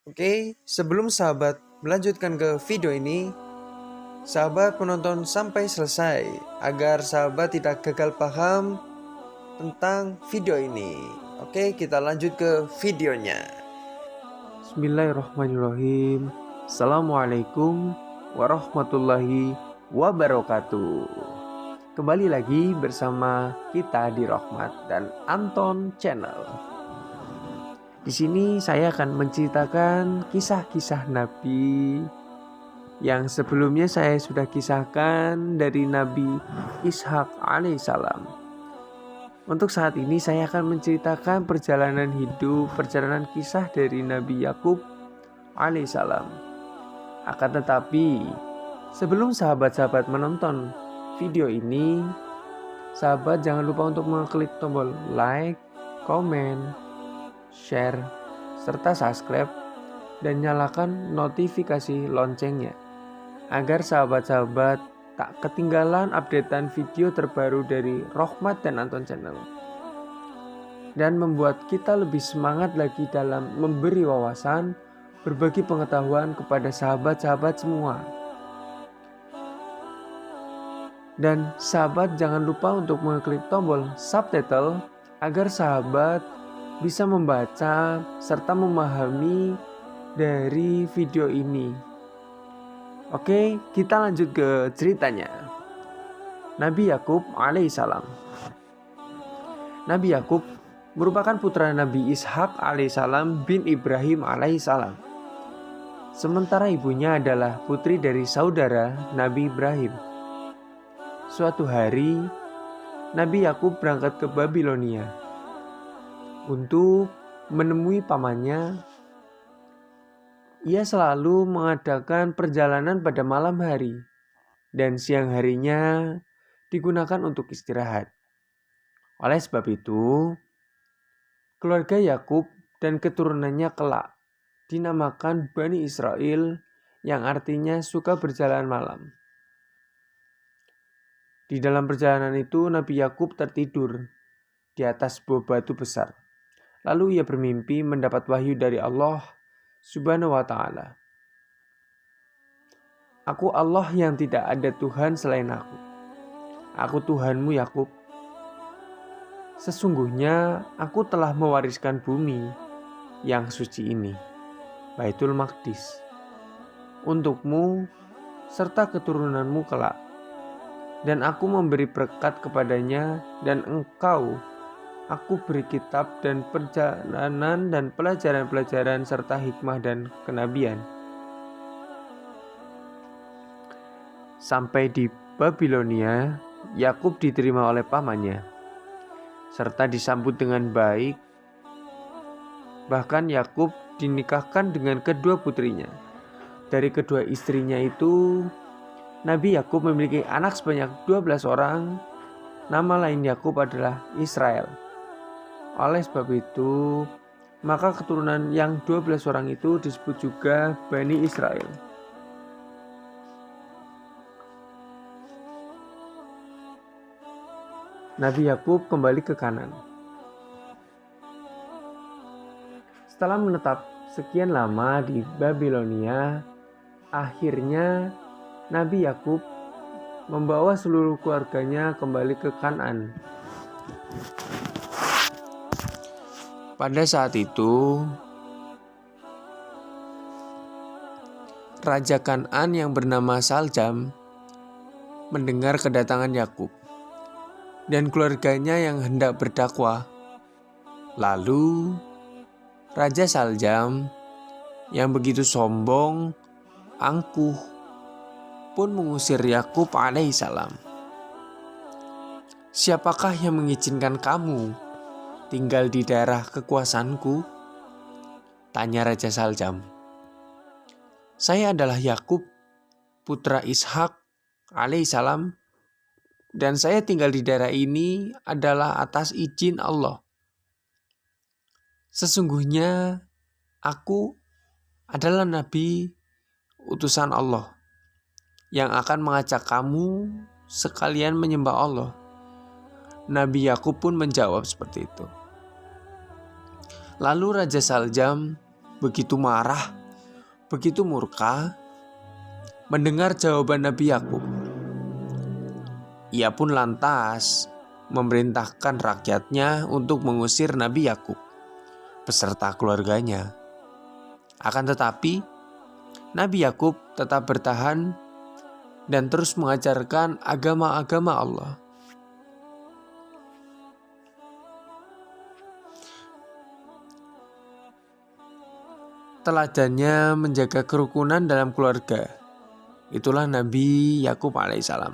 Oke, sebelum sahabat melanjutkan ke video ini, sahabat penonton sampai selesai agar sahabat tidak gagal paham tentang video ini. Oke, kita lanjut ke videonya. Bismillahirrahmanirrahim. Assalamualaikum warahmatullahi wabarakatuh. Kembali lagi bersama kita di Rahmat dan Anton Channel. Di sini saya akan menceritakan kisah-kisah Nabi yang sebelumnya saya sudah kisahkan dari Nabi Ishak alaihissalam. Untuk saat ini saya akan menceritakan perjalanan kisah dari Nabi Yakub alaihissalam. Akan tetapi sebelum sahabat-sahabat menonton video ini, sahabat jangan lupa untuk mengklik tombol like, komen, share, serta subscribe dan nyalakan notifikasi loncengnya agar sahabat-sahabat tak ketinggalan updatean video terbaru dari Rahmat dan Anton Channel dan membuat kita lebih semangat lagi dalam memberi wawasan, berbagi pengetahuan kepada sahabat-sahabat semua. Dan sahabat jangan lupa untuk mengklik tombol subtitle agar sahabat bisa membaca serta memahami dari video ini. Oke, kita lanjut ke ceritanya. Nabi Yakub alaihissalam. Nabi Yakub merupakan putra Nabi Ishak alaihissalam bin Ibrahim alaihissalam. Sementara ibunya adalah putri dari saudara Nabi Ibrahim. Suatu hari, Nabi Yakub berangkat ke Babilonia untuk menemui pamannya. Ia selalu mengadakan perjalanan pada malam hari dan siang harinya digunakan untuk istirahat. Oleh sebab itu, keluarga Yakub dan keturunannya kelak dinamakan Bani Israel yang artinya suka berjalan malam. Di dalam perjalanan itu Nabi Yakub tertidur di atas sebuah batu besar. Lalu ia bermimpi mendapat wahyu dari Allah Subhanahu wa ta'ala. Aku Allah yang tidak ada Tuhan selain aku. Aku Tuhanmu Yakub. Sesungguhnya aku telah mewariskan bumi yang suci ini, Baitul Maqdis, untukmu serta keturunanmu kelak. Dan aku memberi berkat kepadanya dan engkau aku beri kitab dan perjalanan dan pelajaran-pelajaran serta hikmah dan kenabian. Sampai di Babilonia, Yakub diterima oleh pamannya serta disambut dengan baik. Bahkan Yakub dinikahkan dengan kedua putrinya. Dari kedua istrinya itu, Nabi Yakub memiliki anak sebanyak 12 orang. Nama lain Yakub adalah Israel. Oleh sebab itu, maka keturunan yang 12 orang itu disebut juga Bani Israel. Nabi Yakub kembali ke Kanan. Setelah menetap sekian lama di Babilonia, akhirnya Nabi Yakub membawa seluruh keluarganya kembali ke Kanaan. Pada saat itu, Raja Kanaan yang bernama Saljam mendengar kedatangan Yakub dan keluarganya yang hendak berdakwah. Lalu, Raja Saljam yang begitu sombong, angkuh, pun mengusir Yakub alaihissalam. Siapakah yang mengizinkan kamu tinggal di daerah kekuasaanku? Tanya Raja Saljam. Saya adalah Yakub, putra Ishak alaihissalam, dan saya tinggal di daerah ini adalah atas izin Allah. Sesungguhnya aku adalah Nabi utusan Allah yang akan mengajak kamu sekalian menyembah Allah. Nabi Yakub pun menjawab seperti itu. Lalu Raja Saljam begitu marah, begitu murka mendengar jawaban Nabi Yakub. Ia pun lantas memerintahkan rakyatnya untuk mengusir Nabi Yakub beserta keluarganya. Akan tetapi, Nabi Yakub tetap bertahan dan terus mengajarkan agama-agama Allah. Teladannya menjaga kerukunan dalam keluarga. Itulah Nabi Yakub alaihissalam.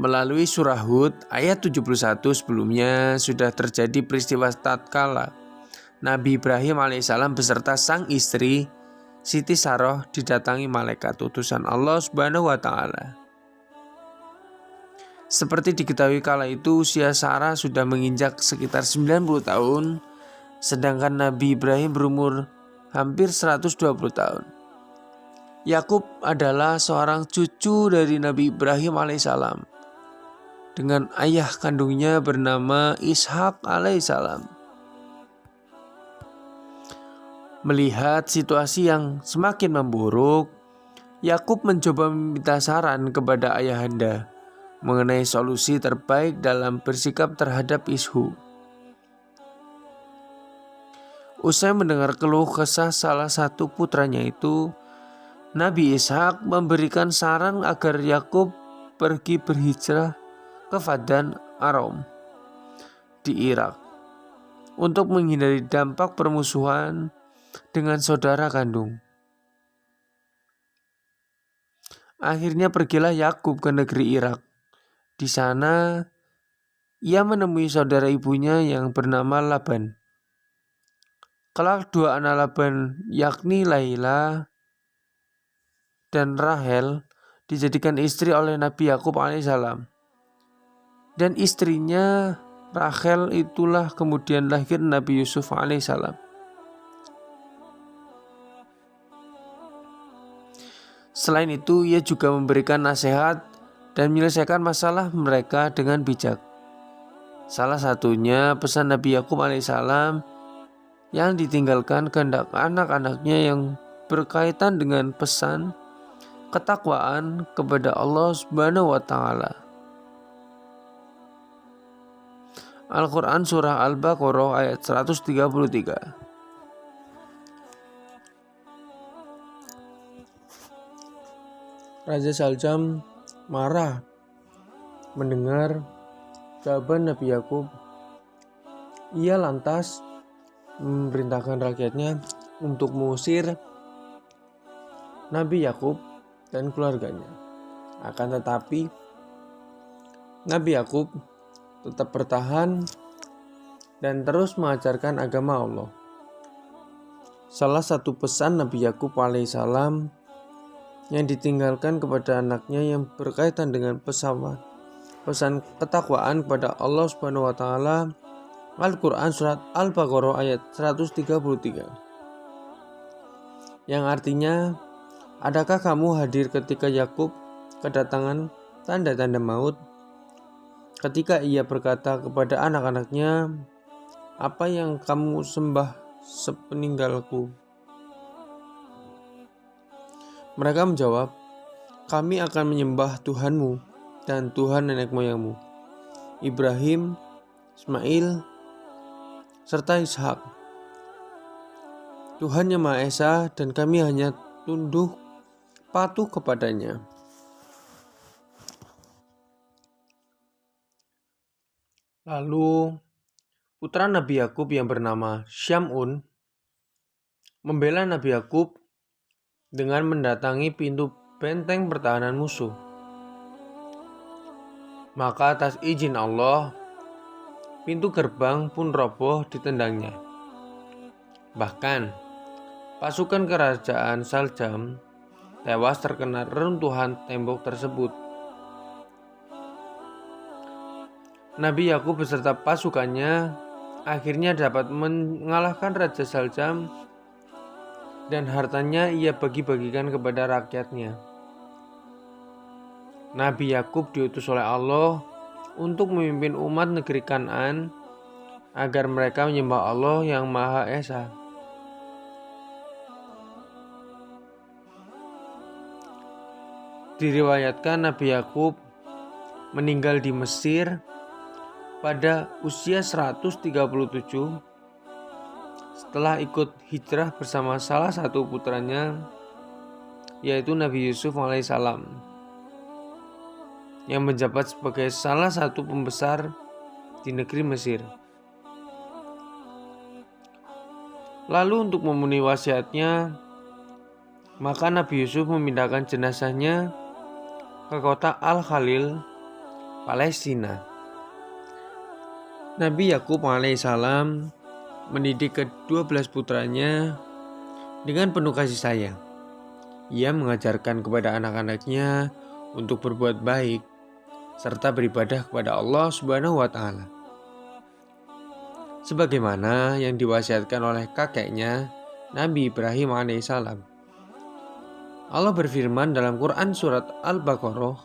Melalui surah Hud ayat 71 sebelumnya sudah terjadi peristiwa tatkala Nabi Ibrahim alaihissalam beserta sang istri Siti Saroh didatangi malaikat utusan Allah Subhanahu wa taala. Seperti diketahui kala itu usia Sarah sudah menginjak sekitar 90 tahun, sedangkan Nabi Ibrahim berumur hampir 120 tahun. Yakub adalah seorang cucu dari Nabi Ibrahim alaihissalam dengan ayah kandungnya bernama Ishak alaihissalam. Melihat situasi yang semakin memburuk, Yakub mencoba meminta saran kepada ayahanda mengenai solusi terbaik dalam bersikap terhadap Ishu. Usai mendengar keluh kesah salah satu putranya itu, Nabi Ishak memberikan saran agar Yakub pergi berhijrah ke Paddan Aram di Irak untuk menghindari dampak permusuhan dengan saudara kandung. Akhirnya pergilah Yakub ke negeri Irak. Di sana ia menemui saudara ibunya yang bernama Laban. Kelak dua anak Laban yakni Laila dan Rahel dijadikan istri oleh Nabi Yakub alaihissalam. Dan istrinya Rahel itulah kemudian lahir Nabi Yusuf alaihissalam. Selain itu ia juga memberikan nasihat dan menyelesaikan masalah mereka dengan bijak. Salah satunya pesan Nabi Yakub alaihissalam yang ditinggalkan kehendak anak-anaknya yang berkaitan dengan pesan ketakwaan kepada Allah Subhanahu wa taala. Al-Quran Surah Al-Baqarah ayat 133. Raja Saljam marah mendengar jawaban Nabi Yakub. Ia lantas memerintahkan rakyatnya untuk mengusir Nabi Yakub dan keluarganya. Akan tetapi Nabi Yakub tetap bertahan dan terus mengajarkan agama Allah. Salah satu pesan Nabi Yakub alaihissalam yang ditinggalkan kepada anaknya yang berkaitan dengan pesan ketakwaan kepada Allah Subhanahu wa taala, Al-Quran Surat Al-Baqarah ayat 133, yang artinya, adakah kamu hadir ketika Yakub kedatangan tanda-tanda maut, ketika ia berkata kepada anak-anaknya, apa yang kamu sembah sepeninggalku? Mereka menjawab, kami akan menyembah Tuhanmu dan Tuhan nenek moyangmu, Ibrahim, Ismail, serta Ishak. Tuhan yang Maha Esa dan kami hanya tunduk patuh kepadanya. Lalu putra Nabi Yakub yang bernama Syamun membela Nabi Yakub dengan mendatangi pintu benteng pertahanan musuh. Maka atas izin Allah, pintu gerbang pun roboh ditendangnya. Bahkan, pasukan kerajaan Saljam tewas terkena reruntuhan tembok tersebut. Nabi Yakub beserta pasukannya akhirnya dapat mengalahkan Raja Saljam dan hartanya ia bagi-bagikan kepada rakyatnya. Nabi Yakub diutus oleh Allah untuk memimpin umat negeri Kan'an agar mereka menyembah Allah yang Maha Esa. Diriwayatkan Nabi Yakub meninggal di Mesir pada usia 137 setelah ikut hijrah bersama salah satu putranya, yaitu Nabi Yusuf alaihissalam, yang menjabat sebagai salah satu pembesar di negeri Mesir. Lalu untuk memenuhi wasiatnya, maka Nabi Yusuf memindahkan jenazahnya ke kota Al-Khalil, Palestina. Nabi Yakub alaihissalam mendidik ke-12 putranya dengan penuh kasih sayang. Ia mengajarkan kepada anak-anaknya untuk berbuat baik serta beribadah kepada Allah Subhanahu wa Ta'ala, sebagaimana yang diwasiatkan oleh kakeknya Nabi Ibrahim alaihissalam. Allah berfirman dalam Quran surat Al-Baqarah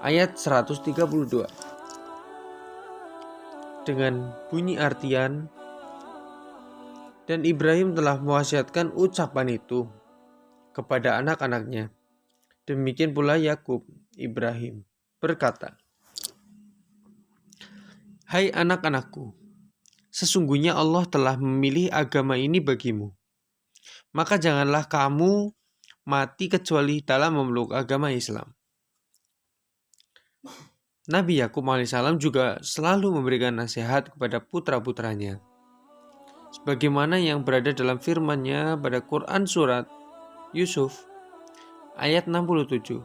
ayat 132 dengan bunyi artian, dan Ibrahim telah mewasiatkan ucapan itu kepada anak-anaknya. Demikian pula Yakub, Ibrahim berkata, "Hai anak-anakku, sesungguhnya Allah telah memilih agama ini bagimu. Maka janganlah kamu mati kecuali dalam memeluk agama Islam." Nabi Yakub alaihissalam juga selalu memberikan nasihat kepada putra-putranya, sebagaimana yang berada dalam firman-Nya pada Quran surat Yusuf ayat 67.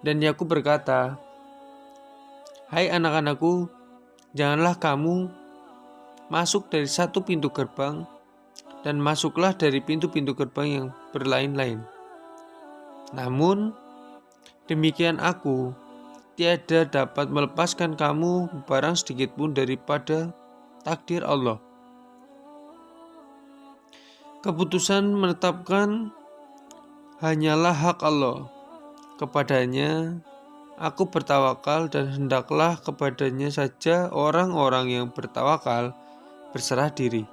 Dan Yakub berkata, "Hai anak-anakku, janganlah kamu masuk dari satu pintu gerbang, dan masuklah dari pintu-pintu gerbang yang berlain-lain. Namun, demikian aku tiada dapat melepaskan kamu barang sedikit pun daripada takdir Allah. Keputusan menetapkan hanyalah hak Allah. Kepadanya aku bertawakal, dan hendaklah kepadanya saja orang-orang yang bertawakal berserah diri."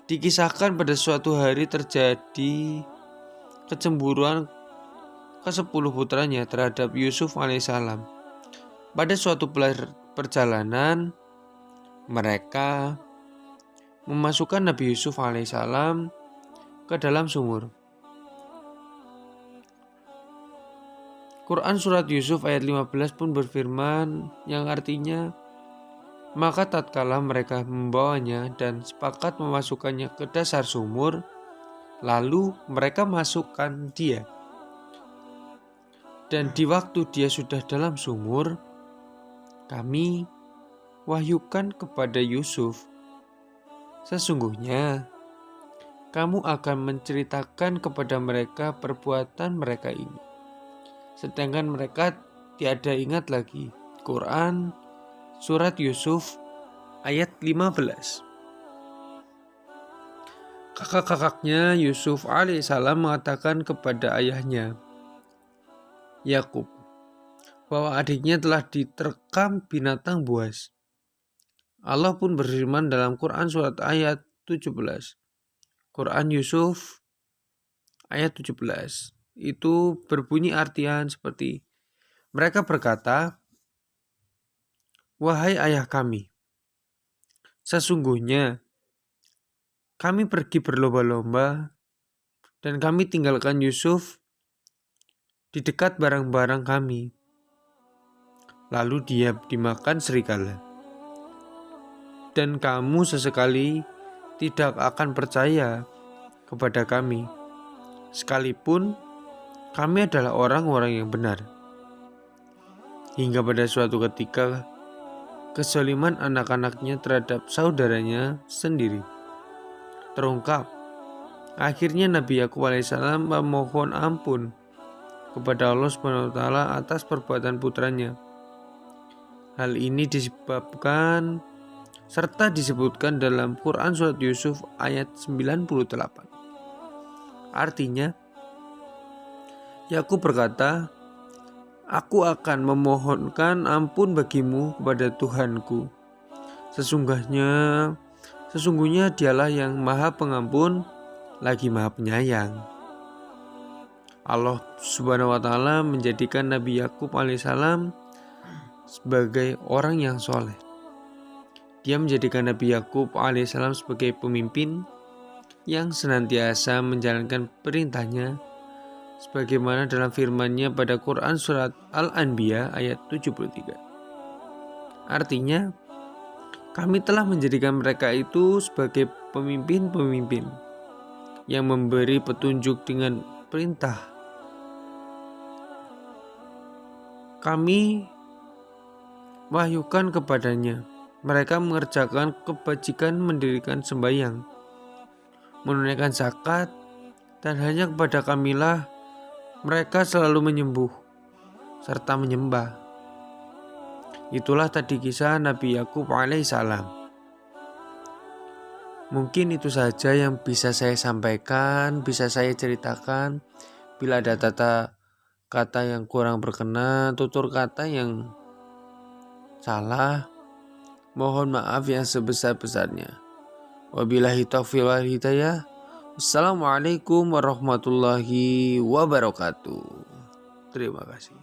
Dikisahkan pada suatu hari terjadi kecemburuan ke-10 putranya terhadap Yusuf alaihissalam. Pada suatu perjalanan, mereka memasukkan Nabi Yusuf alaihissalam ke dalam sumur. Quran surat Yusuf ayat 15 pun berfirman yang artinya, "Maka tatkala mereka membawanya dan sepakat memasukkannya ke dasar sumur, lalu mereka masukkan dia. Dan di waktu dia sudah dalam sumur, kami wahyukan kepada Yusuf, sesungguhnya kamu akan menceritakan kepada mereka perbuatan mereka ini, sedangkan mereka tiada ingat lagi." Quran surat Yusuf ayat 15. Kakak-kakaknya Yusuf alaihissalam mengatakan kepada ayahnya Yakub bahwa adiknya telah diterkam binatang buas. Allah pun berfirman dalam Quran surat ayat 17. Quran Yusuf ayat 17. Itu berbunyi artian seperti, mereka berkata, "Wahai ayah kami, sesungguhnya kami pergi berlomba-lomba dan kami tinggalkan Yusuf di dekat barang-barang kami. Lalu dia dimakan serigala. Dan kamu sesekali tidak akan percaya kepada kami, sekalipun kami adalah orang-orang yang benar." Hingga pada suatu ketika, kezaliman anak-anaknya terhadap saudaranya sendiri terungkap. Akhirnya Nabi Yakub alaihissalam memohon ampun kepada Allah Subhanahu wa Ta'ala atas perbuatan putranya. Hal ini disebabkan serta disebutkan dalam Quran surat Yusuf ayat 98. Artinya, Yakub berkata, Aku akan memohonkan ampun bagimu kepada Tuhanku. Sesungguhnya dialah yang maha pengampun lagi maha penyayang. Allah Subhanahu wa Ta'ala menjadikan Nabi Yakub alaihissalam sebagai orang yang soleh. Dia menjadikan Nabi Yakub alaihissalam sebagai pemimpin yang senantiasa menjalankan perintahnya, sebagaimana dalam firman-Nya pada Quran surat Al-Anbiya ayat 73. Artinya, kami telah menjadikan mereka itu sebagai pemimpin-pemimpin yang memberi petunjuk dengan perintah. Kami wahyukan kepadanya. Mereka mengerjakan kebajikan, mendirikan sembahyang, menunaikan zakat, dan hanya kepada Kamilah mereka selalu menyembuh serta menyembah. Itulah tadi kisah Nabi Yakub alaihissalam. Mungkin itu saja yang bisa saya sampaikan, bisa saya ceritakan. Bila ada kata yang kurang berkenan, tutur kata yang salah, mohon maaf yang sebesar-besarnya. Wabillahi taufiq wal hidayah. Wassalamualaikum warahmatullahi wabarakatuh. Terima kasih.